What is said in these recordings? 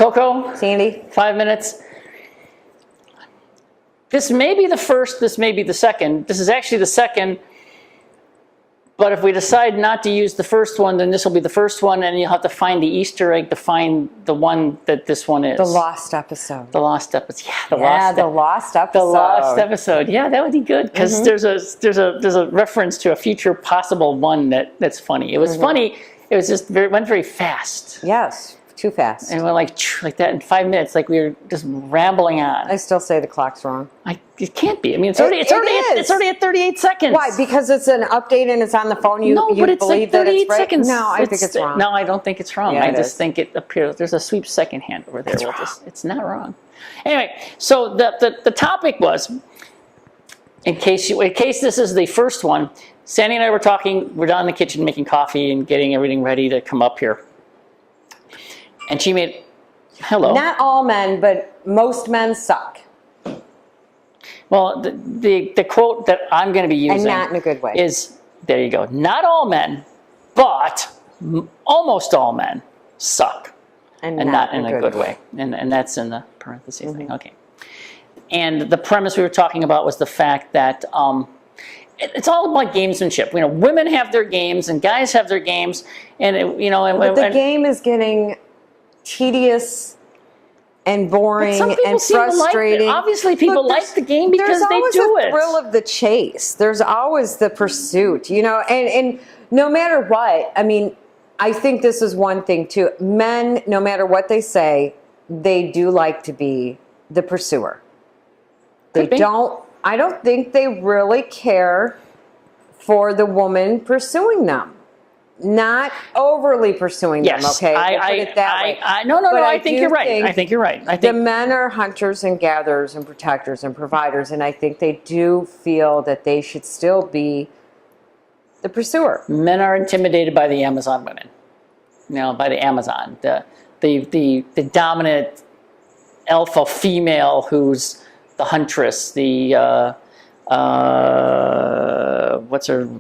Koko, Sandi, 5 minutes. This may be the first, this may be the second. This is actually the second. But if we decide not to use the first one, then this will be the first one, and you'll have to find the Easter egg to find the one that this one is. the lost episode. The lost episode. Yeah, the lost episode. The lost episode. Yeah, that would be good because there's a reference to a future possible one that's funny. It was funny. It was just went very fast. Yes, too fast. And it went like that in 5 minutes, like we were just rambling on. I still say the clock's wrong. It can't be. I mean, it's already at 38 seconds. Why? Because it's an update and it's on the phone. You but it's believe like 38 that it's right? seconds. No, I think it's wrong. No, I don't think it's wrong. Yeah, I just think it appears there's a sweep second hand over there. It's not wrong. Anyway, so the topic was, in case this is the first one, Sandi and I were talking. We're down in the kitchen making coffee and getting everything ready to come up here. And she made, hello. Not all men, but most men suck. Well, the quote that I'm going to be using, and not in a good way, is, there you go. Not all men, but almost all men suck, and not in a good way. And that's in the parentheses thing. Okay. And the premise we were talking about was the fact that it's all about gamesmanship. You know, women have their games and guys have their games, and but the game is getting tedious and boring and frustrating. Obviously, people like the game because they do it. There's always the thrill of the chase. There's always the pursuit, and no matter what, I mean, I think this is one thing too. Men, no matter what they say, they do like to be the pursuer. I don't think they really care for the woman pursuing them. Not overly pursuing them, okay? I think you're right. I think you're right. I think the men are hunters and gatherers and protectors and providers, and I think they do feel that they should still be the pursuer. Men are intimidated by the Amazon women. By the Amazon, the dominant alpha female who's the huntress, the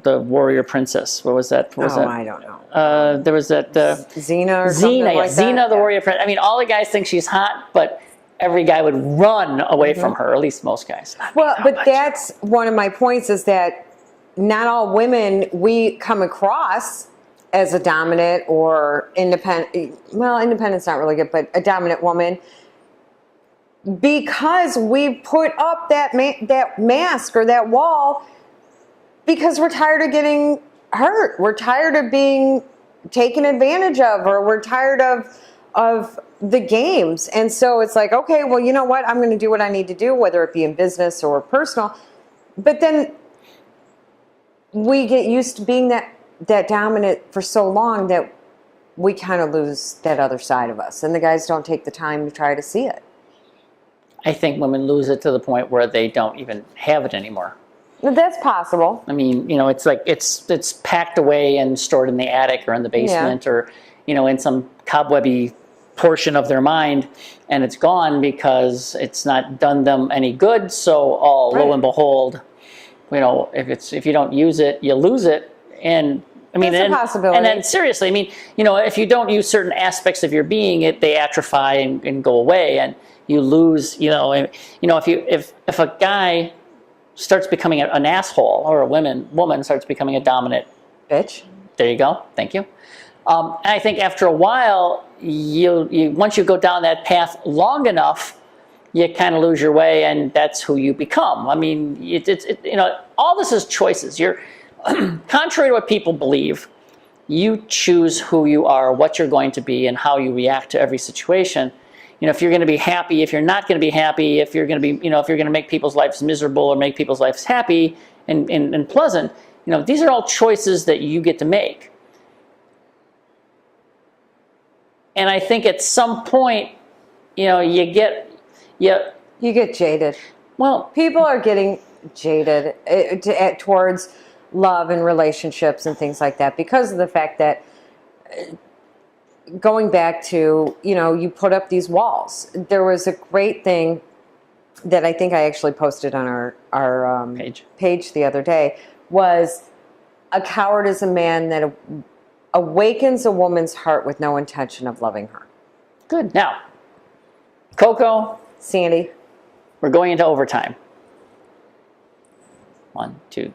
warrior princess. What was that? I don't know. There was that Xena or something like that. Xena, the warrior princess. I mean, all the guys think she's hot, but every guy would run away from her. At least most guys. That's one of my points, is that not all women we come across as a dominant or independent. Well, independent's not really good, but a dominant woman. Because we put up that mask or that wall because we're tired of getting hurt. We're tired of being taken advantage of, or we're tired of the games. And so it's like, okay, well, you know what? I'm going to do what I need to do, whether it be in business or personal. But then we get used to being that dominant for so long that we kind of lose that other side of us. And the guys don't take the time to try to see it. I think women lose it to the point where they don't even have it anymore. That's possible. I mean, it's like it's packed away and stored in the attic or in the basement or, in some cobwebby portion of their mind, and it's gone because it's not done them any good. So, lo and behold, if you don't use it, you lose it. And I mean, that's a possibility. And then seriously, I mean, if you don't use certain aspects of your being, they atrophy and go away, and you lose. If a guy starts becoming an asshole, or a woman starts becoming a dominant bitch. There you go. Thank you. And I think after a while, once you go down that path long enough, you kind of lose your way, and that's who you become. I mean, all this is choices. You're contrary to what people believe. You choose who you are, what you're going to be, and how you react to every situation. If you're going to be happy, if you're not going to be happy, if you're going to be, if you're going to make people's lives miserable or make people's lives happy and pleasant, these are all choices that you get to make. And I think at some point, you get jaded. Well, people are getting jaded towards love and relationships and things like that because of the fact that going back to, you put up these walls. There was a great thing that I think I actually posted on our page the other day, was a coward is a man that awakens a woman's heart with no intention of loving her. Good. Now, Koko, Sandy. we're going into overtime. 1, 2,